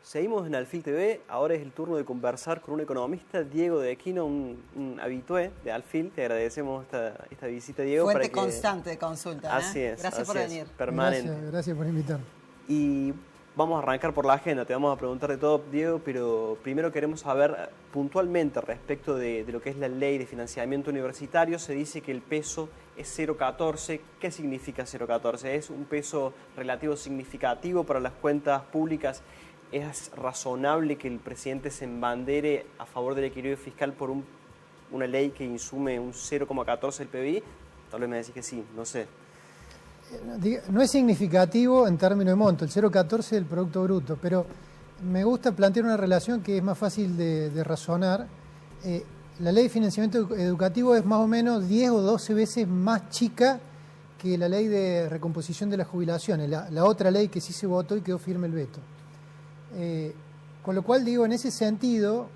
Seguimos en Alfil TV, ahora es el turno de conversar con un economista, Diego de Aquino, un habitué de Alfil. Te agradecemos esta visita, Diego. Fuente constante de consulta. Así es. Gracias por venir. Permanente. Gracias por invitarme. Y vamos a arrancar por la agenda, te vamos a preguntar de todo, Diego, pero primero queremos saber puntualmente respecto de lo que es la ley de financiamiento universitario. Se dice que el peso es 0,14. ¿Qué significa 0,14? ¿Es un peso relativo significativo para las cuentas públicas? ¿Es razonable que el presidente se embandere a favor del equilibrio fiscal por una ley que insume un 0,14 del PBI? Tal vez me decís que sí, no sé. No es significativo en términos de monto, el 0,14 del Producto Bruto, pero me gusta plantear una relación que es más fácil de razonar. La ley de financiamiento educativo es más o menos 10 o 12 veces más chica que la ley de recomposición de las jubilaciones, la otra ley que sí se votó y quedó firme el veto. Con lo cual, digo, en ese sentido,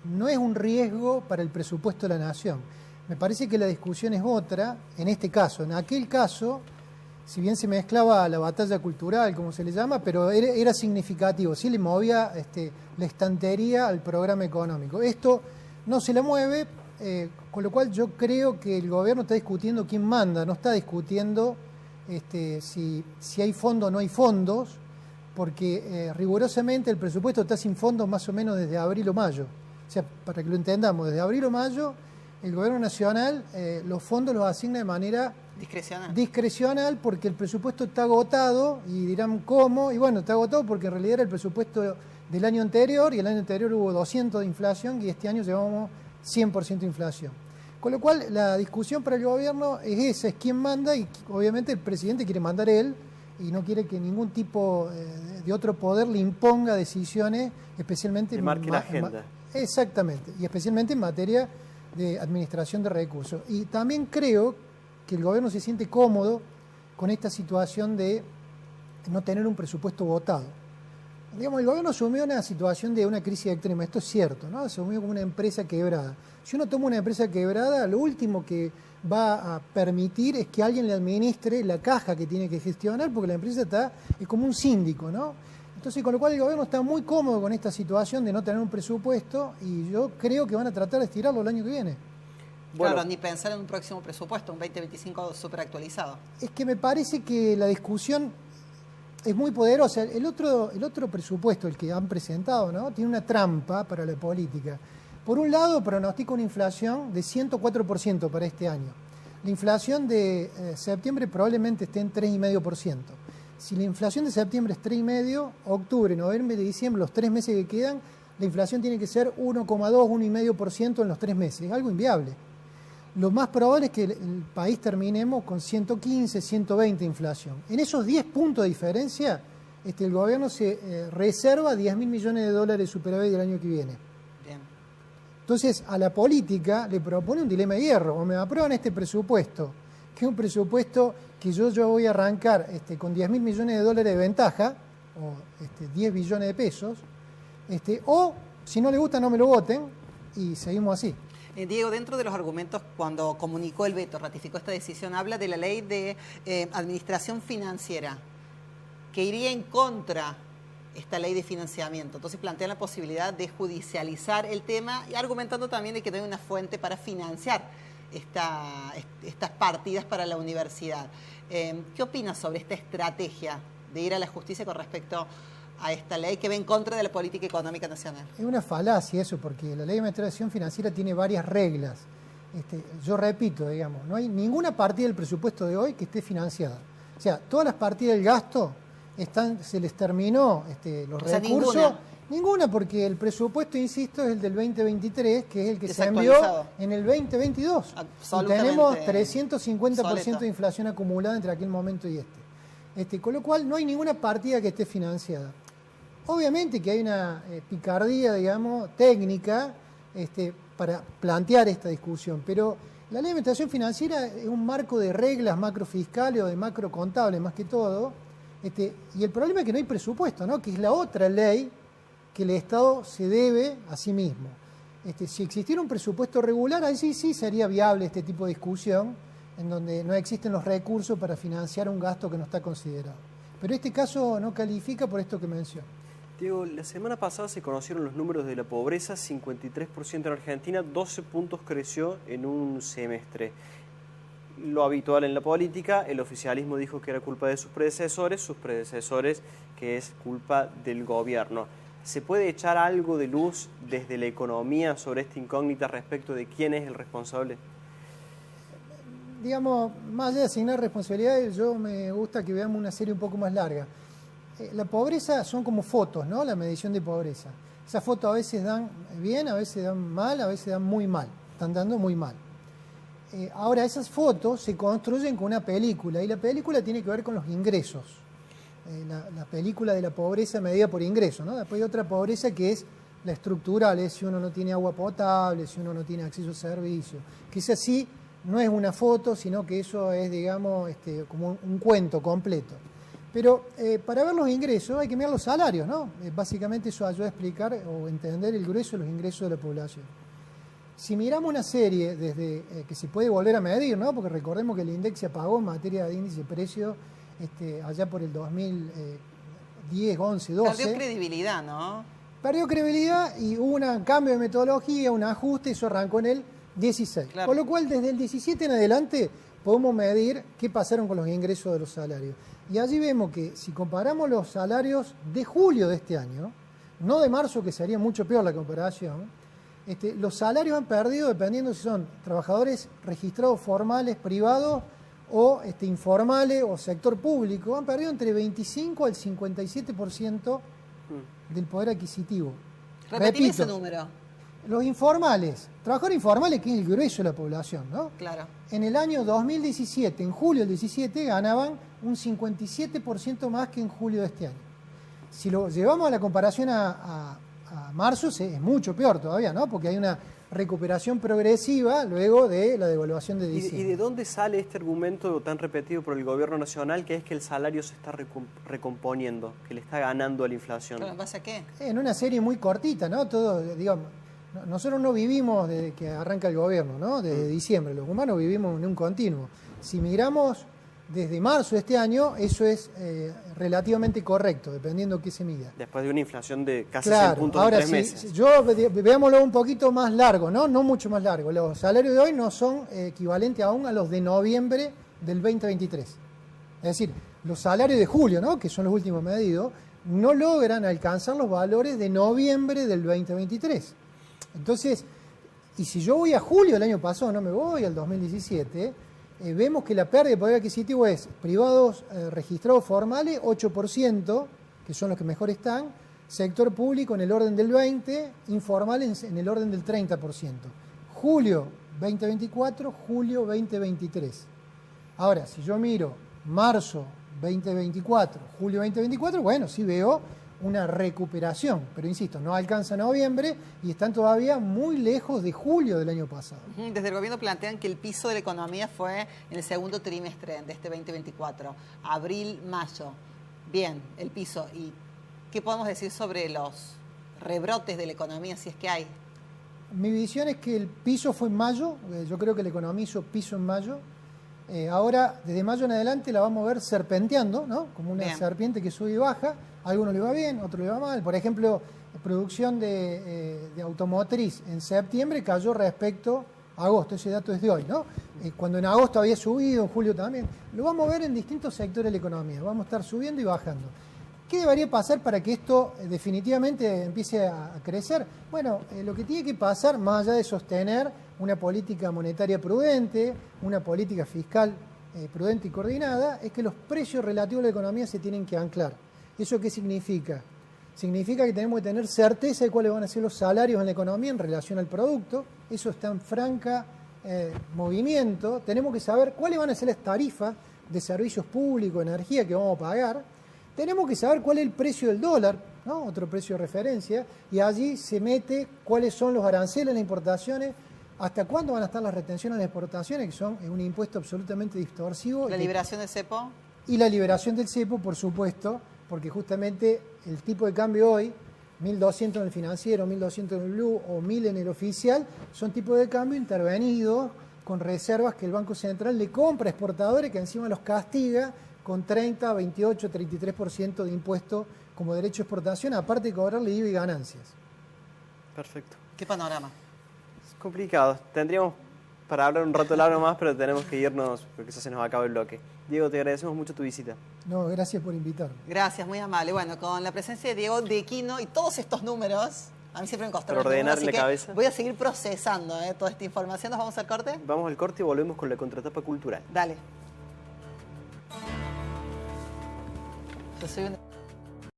no es un riesgo para el presupuesto de la Nación. Me parece que la discusión es otra, en este caso. En aquel caso, si bien se mezclaba la batalla cultural, como se le llama, pero era significativo, sí le movía la estantería al programa económico. Esto no se la mueve, con lo cual yo creo que el gobierno está discutiendo quién manda, no está discutiendo si hay fondos o no hay fondos, porque rigurosamente el presupuesto está sin fondos más o menos desde abril o mayo. O sea, para que lo entendamos, desde abril o mayo el gobierno nacional los fondos los asigna de manera discrecional porque el presupuesto está agotado, y dirán ¿cómo? Y bueno, está agotado porque en realidad era el presupuesto del año anterior, y el año anterior hubo 200 de inflación y este año llevamos 100% de inflación. Con lo cual la discusión para el gobierno es esa, es quién manda, y obviamente el presidente quiere mandar él, y no quiere que ningún tipo de otro poder le imponga decisiones, especialmente... Le marque la agenda. Exactamente, y especialmente en materia de administración de recursos. Y también creo que el gobierno se siente cómodo con esta situación de no tener un presupuesto votado. Digamos, el gobierno asumió una situación de una crisis extrema, esto es cierto, ¿no? Asumió como una empresa quebrada. Si uno toma una empresa quebrada, lo último que va a permitir es que alguien le administre la caja que tiene que gestionar, porque la empresa es como un síndico, ¿no? Entonces, con lo cual el gobierno está muy cómodo con esta situación de no tener un presupuesto, y yo creo que van a tratar de estirarlo el año que viene. Bueno, claro, ni pensar en un próximo presupuesto, un 2025 súper actualizado. Es que me parece que la discusión es muy poderosa. El otro presupuesto, el que han presentado, ¿no?, tiene una trampa para la política. Por un lado, pronostica una inflación de 104% para este año. La inflación de septiembre probablemente esté en 3,5%. Si la inflación de septiembre es 3,5%, octubre, noviembre y diciembre, los 3 meses que quedan, la inflación tiene que ser 1,2, 1,5% en los 3 meses. Es algo inviable. Lo más probable es que el país terminemos con 115, 120 de inflación. En esos 10 puntos de diferencia, el gobierno se reserva 10.000 millones de dólares de superávit del año que viene. Bien. Entonces, a la política le propone un dilema de hierro: o me aprueban este presupuesto, que es un presupuesto que yo voy a arrancar con 10.000 millones de dólares de ventaja, o 10 billones de pesos, o si no le gusta no me lo voten, y seguimos así. Diego, dentro de los argumentos, cuando comunicó el veto, ratificó esta decisión, habla de la ley de administración financiera, que iría en contra esta ley de financiamiento. Entonces plantea la posibilidad de judicializar el tema, y argumentando también de que no hay una fuente para financiar estas partidas para la universidad. ¿Qué opinas sobre esta estrategia de ir a la justicia con respecto a esta ley que va en contra de la política económica nacional? Es una falacia eso, porque la ley de administración financiera tiene varias reglas. Yo repito, digamos, no hay ninguna partida del presupuesto de hoy que esté financiada. O sea, todas las partidas del gasto se les terminó los recursos. Ninguna, porque el presupuesto, insisto, es el del 2023, que es el que se envió en el 2022. Y tenemos 350% de inflación acumulada entre aquel momento y con lo cual no hay ninguna partida que esté financiada. Obviamente que hay una picardía, digamos, técnica para plantear esta discusión, pero la ley de administración financiera es un marco de reglas macrofiscales o de macrocontables más que todo, y el problema es que no hay presupuesto, ¿no?, que es la otra ley que el Estado se debe a sí mismo. Si existiera un presupuesto regular, ahí sí sería viable este tipo de discusión, en donde no existen los recursos para financiar un gasto que no está considerado. Pero este caso no califica por esto que menciono. Diego, la semana pasada se conocieron los números de la pobreza, 53% en Argentina, 12 puntos creció en un semestre. Lo habitual en la política, el oficialismo dijo que era culpa de sus predecesores que es culpa del gobierno. ¿Se puede echar algo de luz desde la economía sobre esta incógnita respecto de quién es el responsable? Digamos, más allá de asignar responsabilidades, yo me gusta que veamos una serie un poco más larga. La pobreza son como fotos, ¿no? La medición de pobreza. Esas fotos a veces dan bien, a veces dan mal, a veces dan muy mal. Están dando muy mal. Ahora, esas fotos se construyen con una película, y la película tiene que ver con los ingresos. La película de la pobreza medida por ingreso, ¿no? Después hay otra pobreza que es la estructural, es si uno no tiene agua potable, si uno no tiene acceso a servicios. Que esa sí no es una foto, sino que eso es, digamos, como un cuento completo. Pero para ver los ingresos hay que mirar los salarios, ¿no? Básicamente eso ayuda a explicar o entender el grueso de los ingresos de la población. Si miramos una serie desde que se puede volver a medir, ¿no? Porque recordemos que el INDEC se apagó en materia de índice de precio allá por el 2010, 11, 12. Perdió credibilidad, ¿no? Perdió credibilidad y hubo un cambio de metodología, un ajuste, eso arrancó en el 16. Claro. Con lo cual, desde el 17 en adelante, podemos medir qué pasaron con los ingresos de los salarios. Y allí vemos que si comparamos los salarios de julio de este año, no de marzo, que sería mucho peor la comparación, los salarios han perdido, dependiendo si son trabajadores registrados formales, privados, o informales, o sector público, han perdido entre 25 al 57% del poder adquisitivo. Repetime ese número. Los informales, trabajadores informales, que es el grueso de la población, ¿no? Claro. En el año 2017, en julio del 17, ganaban un 57% más que en julio de este año. Si lo llevamos a la comparación a marzo, es mucho peor todavía, ¿no? Porque hay una recuperación progresiva luego de la devaluación de diciembre. ¿Y de dónde sale este argumento tan repetido por el gobierno nacional, que es que el salario se está recomponiendo, que le está ganando a la inflación? ¿Pero pasa qué? En una serie muy cortita, ¿no? Todo, digamos, nosotros no vivimos desde que arranca el gobierno, ¿no? Desde diciembre, los humanos vivimos en un continuo. Si miramos desde marzo de este año, eso es relativamente correcto, dependiendo qué se mida. Después de una inflación de casi 100 claro, puntos ahora en 3 meses. Veámoslo un poquito más largo, ¿no? No mucho más largo. Los salarios de hoy no son equivalentes aún a los de noviembre del 2023. Es decir, los salarios de julio, ¿no? Que son los últimos medidos, no logran alcanzar los valores de noviembre del 2023. Entonces, y si yo voy a julio del año pasado, no me voy al 2017, vemos que la pérdida de poder adquisitivo es privados registrados formales, 8%, que son los que mejor están, sector público en el orden del 20%, informal en el orden del 30%. Julio 2024, julio 2023. Ahora, si yo miro marzo 2024, julio 2024, bueno, sí veo una recuperación, pero insisto, no alcanza noviembre y están todavía muy lejos de julio del año pasado. Desde el gobierno plantean que el piso de la economía fue en el segundo trimestre de este 2024, abril, mayo. Bien, el piso. ¿Y qué podemos decir sobre los rebrotes de la economía, si es que hay? Mi visión es que el piso fue en mayo, yo creo que la economía hizo piso en mayo. Ahora, desde mayo en adelante la vamos a ver serpenteando, ¿no? Como una serpiente que sube y baja. A algunos le va bien, a otros le va mal. Por ejemplo, la producción de automotriz en septiembre cayó respecto a agosto. Ese dato es de hoy, ¿no? Cuando en agosto había subido, en julio también. Lo vamos a ver en distintos sectores de la economía. Vamos a estar subiendo y bajando. ¿Qué debería pasar para que esto definitivamente empiece a crecer? Bueno, lo que tiene que pasar, más allá de sostener una política monetaria prudente, una política fiscal prudente y coordinada, es que los precios relativos de la economía se tienen que anclar. ¿Eso qué significa? Significa que tenemos que tener certeza de cuáles van a ser los salarios en la economía en relación al producto. Eso está en franca movimiento. Tenemos que saber cuáles van a ser las tarifas de servicios públicos, energía que vamos a pagar. Tenemos que saber cuál es el precio del dólar, ¿no? Otro precio de referencia, y allí se mete cuáles son los aranceles en las importaciones, hasta cuándo van a estar las retenciones de las exportaciones, que son un impuesto absolutamente distorsivo. ¿La liberación del cepo? Y la liberación del cepo, por supuesto, porque justamente el tipo de cambio hoy, 1.200 en el financiero, 1.200 en el blue o 1.000 en el oficial, son tipos de cambio intervenidos con reservas que el Banco Central le compra a exportadores, que encima los castiga con 30, 28, 33% de impuesto como derecho de exportación, aparte de cobrarle IVA y ganancias. Perfecto. ¿Qué panorama? Es complicado. Tendríamos para hablar un rato largo más, pero tenemos que irnos porque ya se nos acaba el bloque. Diego, te agradecemos mucho tu visita. No, gracias por invitarme. Gracias, muy amable. Bueno, con la presencia de Diego de Quino y todos estos números, a mí siempre me costaron Para ordenar así la que cabeza. voy a seguir procesando toda esta información. ¿Nos vamos al corte? Vamos al corte y volvemos con la contratapa cultural. Dale. Yo soy una...